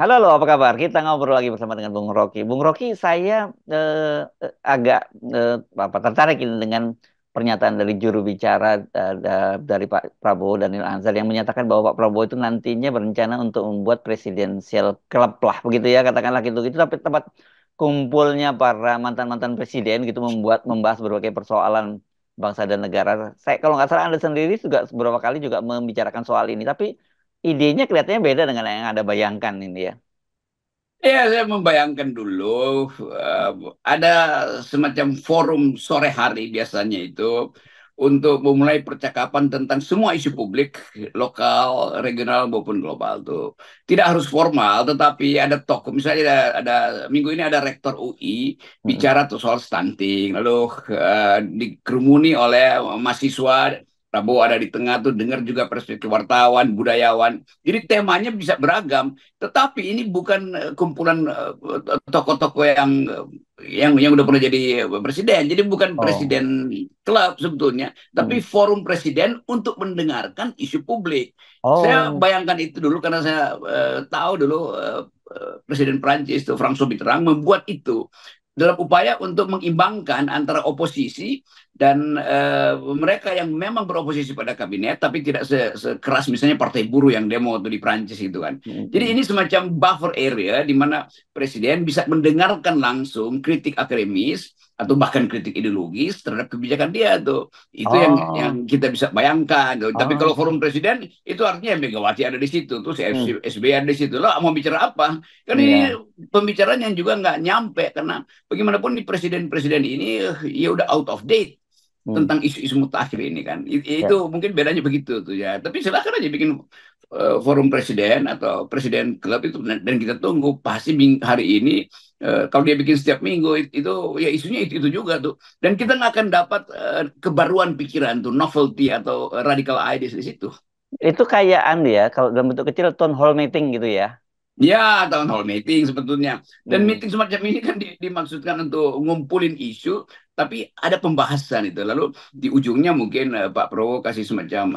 Halo, halo, apa kabar? Kita ngobrol lagi bersama dengan Bung Rocky. Bung Rocky, saya agak tertarik ini dengan pernyataan dari juru bicara dari Pak Prabowo Daniel Anzar yang menyatakan bahwa Pak Prabowo itu nantinya berencana untuk membuat presidensial club lah, begitu ya, katakanlah gitu. Itu tapi tempat kumpulnya para mantan-mantan presiden gitu membahas berbagai persoalan bangsa dan negara. Saya kalau nggak salah Anda sendiri juga beberapa kali juga membicarakan soal ini, tapi idenya kelihatannya beda dengan yang Anda bayangkan ini ya. Ya, saya membayangkan dulu eh, ada semacam forum sore hari biasanya itu untuk memulai percakapan tentang semua isu publik lokal, regional maupun global tuh. Tidak harus formal, tetapi ada tokoh. Misalnya ada minggu ini ada rektor UI Mm-mm. bicara tuh soal stunting, lalu dikerumuni oleh mahasiswa. Prabowo ada di tengah tuh dengar juga perspektif wartawan, budayawan. Jadi temanya bisa beragam. Tetapi ini bukan kumpulan tokoh-tokoh yang udah pernah jadi presiden. Jadi bukan Oh. presiden klub sebetulnya, tapi Mm. forum presiden untuk mendengarkan isu publik. Saya Oh. bayangkan itu dulu karena saya tahu dulu Presiden Prancis itu François Mitterrand membuat itu dalam upaya untuk mengimbangkan antara oposisi dan mereka yang memang beroposisi pada kabinet tapi tidak sekeras misalnya partai buruh yang demo itu di Prancis itu kan. Jadi Mm-mm. ini semacam buffer area di mana presiden bisa mendengarkan langsung kritik akademis atau bahkan kritik ideologis terhadap kebijakan dia tuh. Itu yang Oh. kita bisa bayangkan tuh. Tapi kalau Oh. forum presiden itu artinya Megawati ada di situ, terus Mm. SBY ada di situ. Lo mau bicara apa? Kan ini Iya. pembicaraan yang juga nggak nyampe karena bagaimanapun di presiden-presiden ini ya udah out of date Mm. tentang isu-isu mutakhir ini kan. Ya. Itu mungkin bedanya begitu tuh ya. Tapi silakan aja bikin forum presiden atau presiden klub itu dan kita tunggu pasti hari ini kalau dia bikin setiap minggu itu ya isunya itu juga tuh. Dan kita nggak akan dapat kebaruan pikiran tuh, novelty atau radical ideas di situ. Itu kayak Anda ya, kalau dalam bentuk kecil town hall meeting gitu ya. Ya, town hall meeting sebetulnya. Dan Mm. meeting semacam ini kan dimaksudkan untuk ngumpulin isu, tapi ada pembahasan itu. Lalu di ujungnya mungkin Pak Prabowo kasih semacam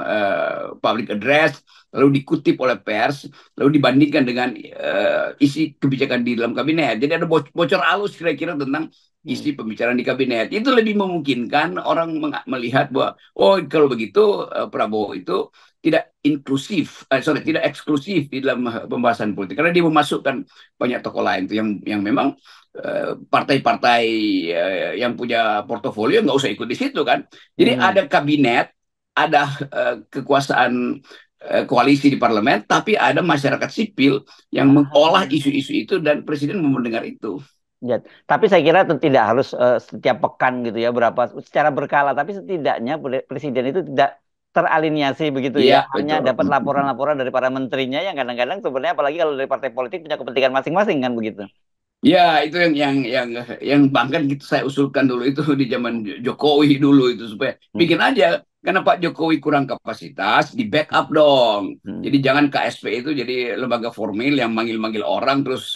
public address, lalu dikutip oleh pers, lalu dibandingkan dengan isi kebijakan di dalam kabinet. Jadi ada bocor halus kira-kira tentang Mm. isi pembicaraan di kabinet. Itu lebih memungkinkan orang melihat bahwa, oh kalau begitu Prabowo itu tidak inklusif, tidak eksklusif di dalam pembahasan politik karena dia memasukkan banyak tokoh lain tuh yang memang partai-partai yang punya portofolio nggak usah ikut di situ kan. Jadi Mm. ada kabinet, ada kekuasaan koalisi di parlemen, tapi ada masyarakat sipil yang mengolah Ah. isu-isu itu dan presiden mau mendengar itu. Ya, tapi saya kira itu tidak harus setiap pekan gitu ya, berapa secara berkala, tapi setidaknya presiden itu tidak teraliniasi begitu ya, Iya, hanya betul. dapat laporan-laporan dari para menterinya yang kadang-kadang sebenarnya apalagi kalau dari partai politik punya kepentingan masing-masing kan begitu. Ya, itu yang bahkan gitu saya usulkan dulu itu di zaman Jokowi dulu itu supaya Hmm. bikin aja karena Pak Jokowi kurang kapasitas di backup dong. Hmm. Jadi jangan KSP itu jadi lembaga formil yang manggil-manggil orang terus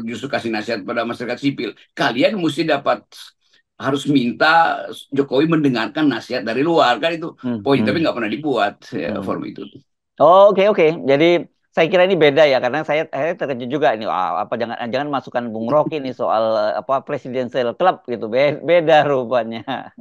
justru kasih nasihat pada masyarakat sipil. Kalian mesti dapat harus minta Jokowi mendengarkan nasihat dari luar kan itu Hmm. poin tapi Hmm. nggak pernah dibuat Hmm. forum itu. Oh, oke, oke. Jadi saya kira ini beda ya karena saya terkejut juga ini. Wah, apa jangan jangan masukkan Bung Rocky nih soal apa presidential club gitu. Beda rupanya.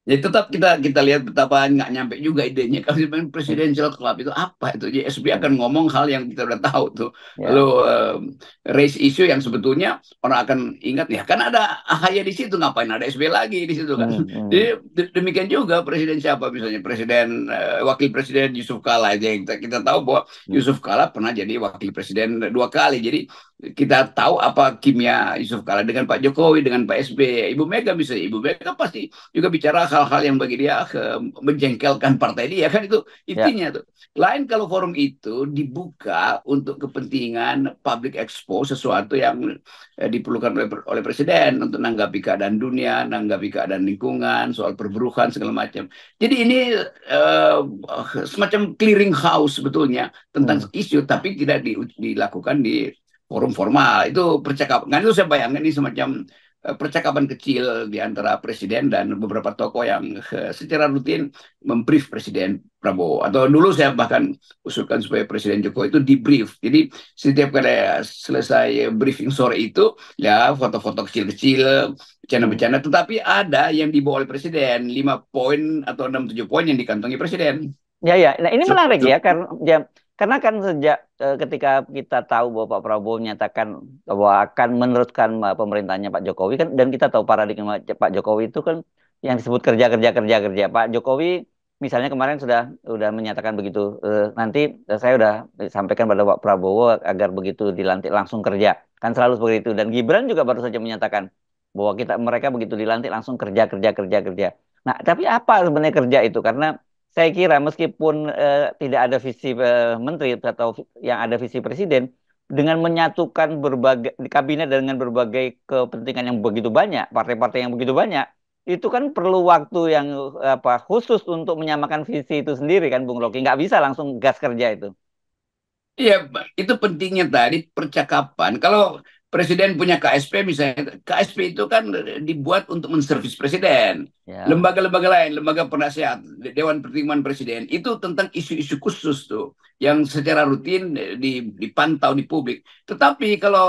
Ya tetap kita kita lihat betapa nggak nyampe juga idenya kalau sebenarnya Hmm. presidential club itu apa itu. Jadi SBY Hmm. akan ngomong hal yang kita udah tahu tuh. Lalu Ya. raise issue yang sebetulnya orang akan ingat ya kan ada AHY di situ ngapain ada SBY lagi di situ kan. Hmm. Hmm. Jadi demikian juga presiden siapa misalnya presiden wakil presiden Yusuf Kala aja yang kita tahu bahwa Hmm. Yusuf Kala pernah jadi wakil presiden 2 kali. Jadi kita tahu apa kimia Yusuf Kala dengan Pak Jokowi dengan Pak SBY. Ibu Mega bisa Ibu Mega pasti juga bicara hal-hal yang bagi dia menjengkelkan partai dia kan itu Ya. intinya tuh. Lain kalau forum itu dibuka untuk kepentingan public expose sesuatu yang diperlukan oleh presiden untuk nanggapi keadaan dunia, nanggapi keadaan lingkungan, soal perburukan segala macam. Jadi ini uh, semacam clearing house sebetulnya tentang Hmm. isu tapi tidak dilakukan di forum formal itu percakapan kan itu saya bayangkan ini semacam percakapan kecil di antara presiden dan beberapa tokoh yang secara rutin membrief Presiden Prabowo. Atau dulu saya bahkan usulkan supaya Presiden Jokowi itu di-brief. Jadi setiap kali selesai briefing sore itu, ya foto-foto kecil-kecil, Hmm. bercanda-bercanda, tetapi ada yang dibawa oleh Presiden, 5 poin atau 6 7 poin yang dikantongi Presiden. Ya, ya. Nah, ini So- menarik ya, so- karena ya, karena kan sejak ketika kita tahu bahwa Pak Prabowo menyatakan bahwa akan meneruskan pemerintahnya Pak Jokowi kan, dan kita tahu paradigma Pak Jokowi itu kan yang disebut kerja kerja kerja kerja. Pak Jokowi misalnya kemarin sudah menyatakan begitu. Nanti saya udah sampaikan pada Pak Prabowo agar begitu dilantik langsung kerja. Kan selalu seperti itu. Dan Gibran juga baru saja menyatakan bahwa mereka begitu dilantik langsung kerja kerja kerja kerja. Nah, tapi apa sebenarnya kerja itu? Karena saya kira meskipun tidak ada visi menteri atau yang ada visi presiden, dengan menyatukan berbagai di kabinet dengan berbagai kepentingan yang begitu banyak, partai-partai yang begitu banyak, itu kan perlu waktu yang apa khusus untuk menyamakan visi itu sendiri kan, Bung Rocky. Nggak bisa langsung gas kerja itu. Iya, itu pentingnya tadi percakapan. Kalau presiden punya KSP misalnya, KSP itu kan dibuat untuk menservis presiden. Ya. Lembaga-lembaga lain, lembaga penasihat, Dewan Pertimbangan Presiden, itu tentang isu-isu khusus tuh, yang secara rutin dipantau di publik. Tetapi kalau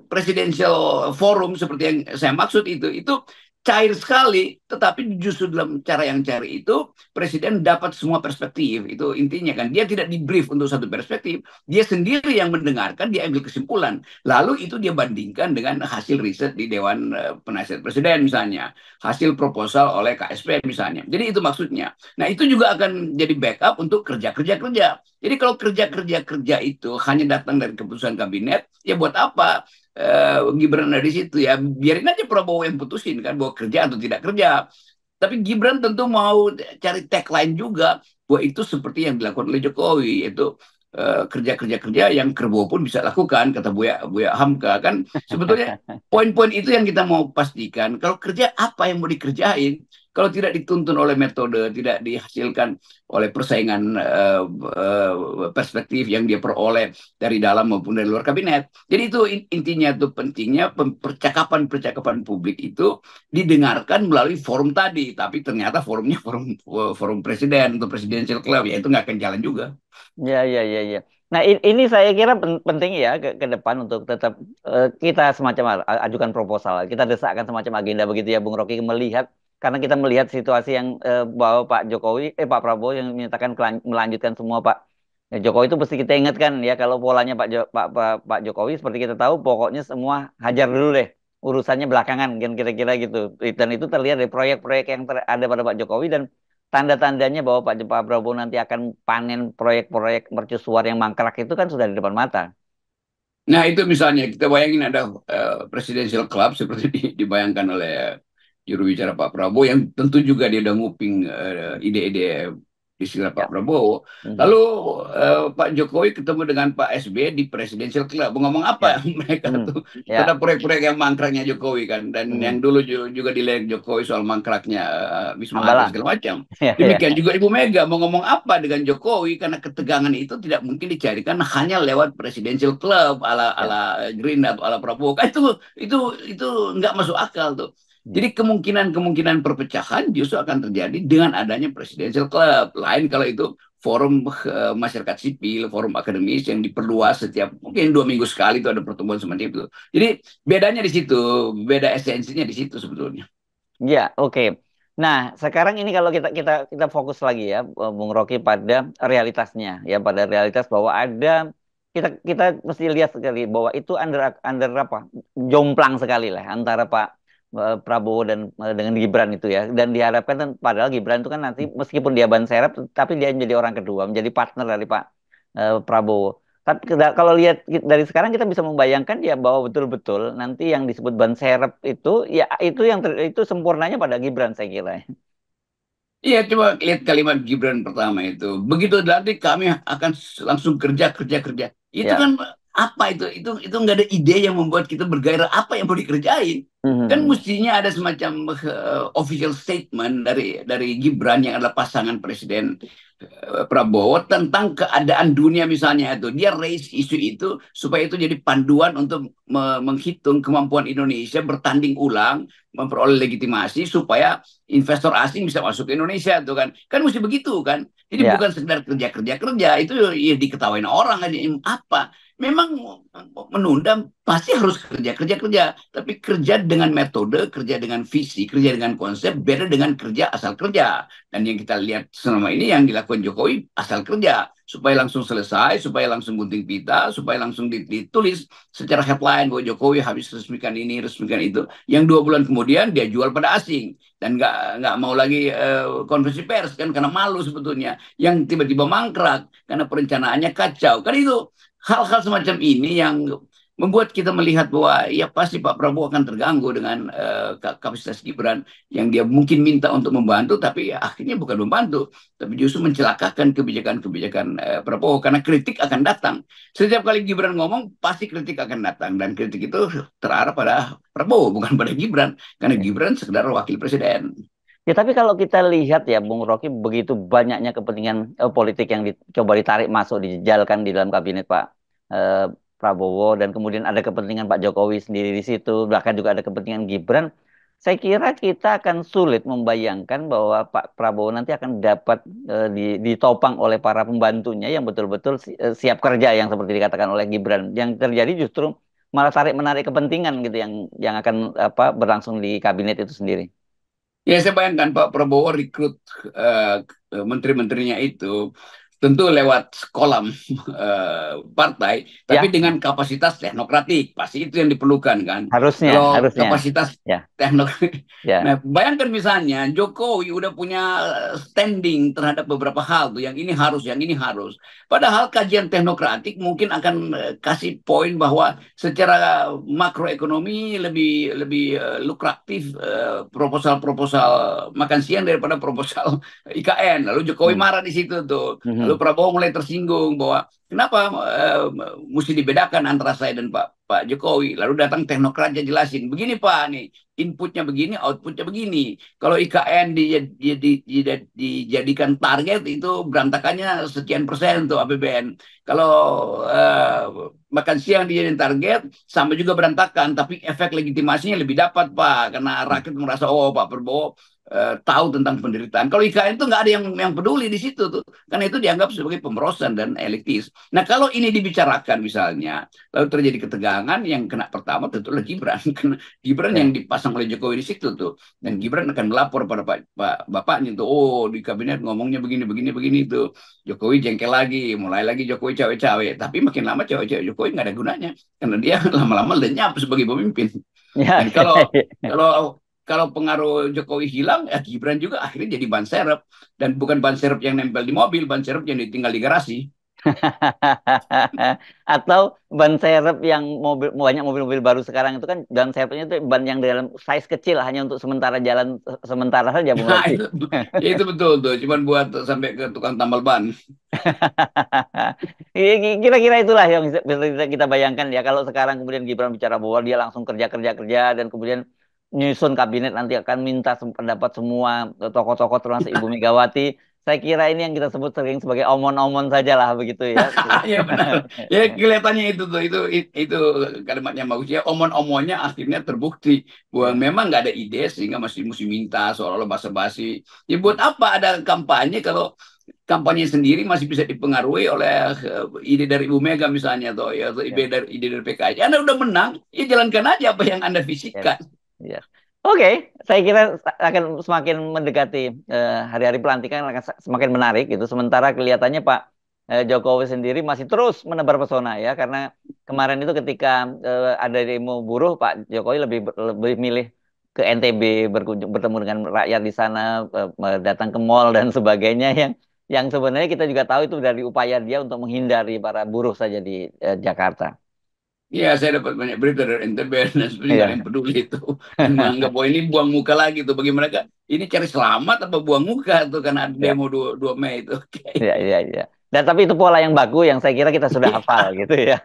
presidential forum seperti yang saya maksud itu cair sekali, tetapi justru dalam cara yang cair itu presiden dapat semua perspektif. Itu intinya kan. Dia tidak di-brief untuk satu perspektif, dia sendiri yang mendengarkan, dia ambil kesimpulan. Lalu itu dia bandingkan dengan hasil riset di Dewan Penasihat Presiden misalnya, hasil proposal oleh KSP misalnya. Jadi itu maksudnya. Nah, itu juga akan jadi backup untuk kerja-kerja-kerja. Jadi kalau kerja-kerja-kerja itu hanya datang dari keputusan kabinet, ya buat apa Gibran ada di situ ya, biarin aja Prabowo yang putusin kan bahwa kerja atau tidak kerja. Tapi Gibran tentu mau cari tagline juga bahwa itu seperti yang dilakukan oleh Jokowi, yaitu kerja-kerja-kerja yang Kerbo pun bisa lakukan, kata Buya Hamka kan. Sebetulnya poin-poin itu yang kita mau pastikan. Kalau kerja apa yang mau dikerjain? Kalau tidak dituntun oleh metode, tidak dihasilkan oleh persaingan perspektif yang dia peroleh dari dalam maupun dari luar kabinet. Jadi itu intinya tuh pentingnya percakapan-percakapan publik itu didengarkan melalui forum tadi, tapi ternyata forumnya forum forum presiden atau presidential club, ya itu nggak akan jalan juga. Ya, ya, ya, ya. Nah, ini saya kira penting ya ke depan untuk tetap kita semacam ajukan proposal, kita desakkan semacam agenda begitu ya, Bung Rocky melihat karena kita melihat situasi yang bahwa Pak Jokowi, Pak Prabowo yang menyatakan melanjutkan semua Pak Jokowi itu mesti kita ingatkan ya kalau polanya Pak Jokowi seperti kita tahu pokoknya semua hajar dulu deh urusannya belakangan kan kira-kira gitu dan itu terlihat dari proyek-proyek yang ada pada Pak Jokowi dan tanda-tandanya bahwa Pak Prabowo nanti akan panen proyek-proyek mercusuar yang mangkrak itu kan sudah di depan mata. Nah itu misalnya kita bayangin ada presidential club seperti dibayangkan oleh juru bicara Pak Prabowo yang tentu juga dia udah nguping ide-ide istilah Pak Ya. Prabowo. Lalu Mhm. Pak Jokowi ketemu dengan Pak SBY di Presidential Club. Ngomong apa Ya. mereka Hmm. tuh tentang Ya. proyek-proyek yang mangkraknya Jokowi kan. Dan yang Mhm. dulu juga dilihat Jokowi soal mangkraknya Wisma Atlet Hambalang. segala macam. Ya, ya. Demikian juga Ibu Mega mau ngomong apa dengan Jokowi karena ketegangan itu tidak mungkin dicarikan hanya lewat Presidential Club ala Ya. ala Green atau ala Prabowo. Kan itu nggak masuk akal tuh. Ya. Jadi kemungkinan-kemungkinan perpecahan justru akan terjadi dengan adanya presidential club. Lain kalau itu forum masyarakat sipil, forum akademis yang diperluas setiap mungkin 2 minggu sekali itu ada pertemuan seperti itu. Jadi bedanya di situ, beda esensinya di situ sebetulnya. Ya, oke. Nah, sekarang ini kalau kita kita kita fokus lagi ya, Bung Rocky pada realitasnya, ya pada realitas bahwa ada kita kita mesti lihat sekali bahwa itu under under apa jomplang sekali lah antara Pak Prabowo dan dengan Gibran itu ya, dan diharapkan kan padahal Gibran itu kan nanti meskipun dia ban serap, tapi dia menjadi orang kedua, menjadi partner dari Pak Prabowo. Tapi kalau lihat dari sekarang kita bisa membayangkan ya bahwa betul-betul nanti yang disebut ban serep itu ya itu itu sempurnanya pada Gibran saya kira. Iya, coba lihat kalimat Gibran pertama itu. Begitu dilantik kami akan langsung kerja kerja kerja. Itu kan Ya, Apa itu nggak ada ide yang membuat kita bergairah apa yang mau dikerjain. Kan Mhm. mestinya ada semacam official statement dari Gibran yang adalah pasangan Presiden Prabowo tentang keadaan dunia misalnya itu. Dia raise isu itu supaya itu jadi panduan untuk menghitung kemampuan Indonesia bertanding ulang, memperoleh legitimasi supaya investor asing bisa masuk ke Indonesia tuh kan. Kan mesti begitu kan. Jadi Ya, bukan sekedar kerja itu ya diketawain orang aja apa. Memang menunda pasti harus kerja, tapi kerja dengan metode, kerja dengan visi, kerja dengan konsep, beda dengan kerja asal kerja. Dan yang kita lihat selama ini yang dilakukan Jokowi asal kerja, supaya langsung selesai, supaya langsung gunting pita, supaya langsung ditulis secara headline bahwa Jokowi habis resmikan ini, resmikan itu. Yang 2 bulan kemudian dia jual pada asing dan nggak mau lagi konferensi pers kan karena malu sebetulnya. Yang tiba-tiba mangkrak karena perencanaannya kacau. Kan itu hal-hal semacam ini yang membuat kita melihat bahwa ya pasti Pak Prabowo akan terganggu dengan kapasitas Gibran yang dia mungkin minta untuk membantu tapi ya, akhirnya bukan membantu tapi justru mencelakakan kebijakan-kebijakan Prabowo karena kritik akan datang. Setiap kali Gibran ngomong pasti kritik akan datang dan kritik itu terarah pada Prabowo bukan pada Gibran karena ya. Gibran sekedar wakil presiden. Ya, tapi kalau kita lihat ya, Bung Rocky, begitu banyaknya kepentingan politik yang coba ditarik masuk, dijejalkan di dalam kabinet Pak eh, Prabowo, dan kemudian ada kepentingan Pak Jokowi sendiri di situ, bahkan juga ada kepentingan Gibran. Saya kira kita akan sulit membayangkan bahwa Pak Prabowo nanti akan dapat ditopang oleh para pembantunya yang betul-betul siap kerja, yang seperti dikatakan oleh Gibran. Yang terjadi justru malah tarik menarik kepentingan gitu, yang akan apa berlangsung di kabinet itu sendiri. Ya, saya bayangkan Pak Prabowo rekrut menteri-menterinya itu tentu lewat kolam partai, tapi Ya, dengan kapasitas teknokratik. Pasti itu yang diperlukan kan. harusnya, Kalau harusnya. kapasitas Ya, teknokratik, ya. nah bayangkan misalnya Jokowi udah punya standing terhadap beberapa hal tuh, yang ini harus, yang ini harus. Padahal kajian teknokratik mungkin akan kasih poin bahwa secara makroekonomi lebih lebih lukratif proposal-proposal makan siang daripada proposal IKN. Lalu Jokowi Hmm. marah di situ tuh. Lalu Mhm. Prabowo mulai tersinggung bahwa kenapa mesti dibedakan antara saya dan Pak Jokowi. Lalu datang teknokrat jelasin, begini Pak nih, inputnya begini, outputnya begini. Kalau IKN dijadikan target itu berantakannya sekian persen tuh APBN. Kalau makan siang dijadikan target, sama juga berantakan, tapi efek legitimasinya lebih dapat Pak, karena rakyat merasa oh Pak Prabowo tahu tentang penderitaan. Kalau IKN itu nggak ada yang peduli di situ tuh, karena itu dianggap sebagai pemberosan dan elitis. Nah kalau ini dibicarakan misalnya, lalu terjadi ketegangan, yang kena pertama tentulah Gibran, karena Gibran yang Ya. dipasang oleh Jokowi di situ tuh, dan Gibran akan melapor pada bapaknya tuh, oh di kabinet ngomongnya begini begini begini tuh, Jokowi jengkel lagi, mulai lagi Jokowi cawe-cawe, tapi makin lama cawe-cawe Jokowi nggak ada gunanya, karena dia lama-lama lenyap sebagai pemimpin. Ya. Dan kalau kalau pengaruh Jokowi hilang, ya Gibran juga akhirnya jadi ban serep. Dan bukan ban serep yang nempel di mobil, ban serep yang ditinggal di garasi. Atau ban serep yang banyak mobil-mobil baru sekarang itu kan ban serepnya itu ban yang dalam size kecil, hanya untuk sementara jalan sementara saja, Bung Nah, Rocky. itu betul tuh. Cuman buat sampai ke tukang tambal ban. Kira-kira itulah yang bisa kita bayangkan ya, kalau sekarang kemudian Gibran bicara bahwa dia langsung kerja kerja kerja dan kemudian nyusun kabinet, nanti akan minta pendapat semua tokoh-tokoh termasuk Ibu Megawati. Saya kira ini yang kita sebut sering sebagai omon-omon saja lah, begitu ya. Ya benar. Ya kelihatannya itu tuh itu kalimatnya bagus ya. Omon-omonnya akhirnya terbukti bahwa Ya, memang nggak ada ide sehingga masih mesti minta seolah-olah basa-basi. Ya buat apa ada kampanye kalau kampanye sendiri masih bisa dipengaruhi oleh ide dari Ibu Mega misalnya atau ya atau ya, ide dari PKS. Anda udah menang, ya jalankan aja apa yang Anda ya, visikan. ya. Oke, saya kira akan semakin mendekati hari-hari pelantikan, akan semakin menarik gitu. Sementara kelihatannya Pak Jokowi sendiri masih terus menebar pesona ya, karena kemarin itu ketika ada demo buruh, Pak Jokowi lebih milih ke NTB, bertemu dengan rakyat di sana, datang ke mall dan sebagainya, yang sebenarnya kita juga tahu itu dari upaya dia untuk menghindari para buruh saja di Jakarta. Iya, saya dapat banyak berita dari NTB dan sebenarnya nggak ada Iya. yang peduli itu. Dan menganggap bahwa ini buang muka lagi tuh bagi mereka. Ini cari selamat apa buang muka tuh karena ada Ya, demo 2 Mei itu. Oke. ya, ya, ya. Dan tapi itu pola yang bagus yang saya kira kita sudah hafal gitu ya.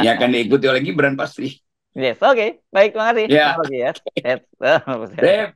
Ya akan diikuti oleh Gibran pasti. Yes, oke. Baik, terima kasih. Terima Ya, kasih ya. Yes. Dep,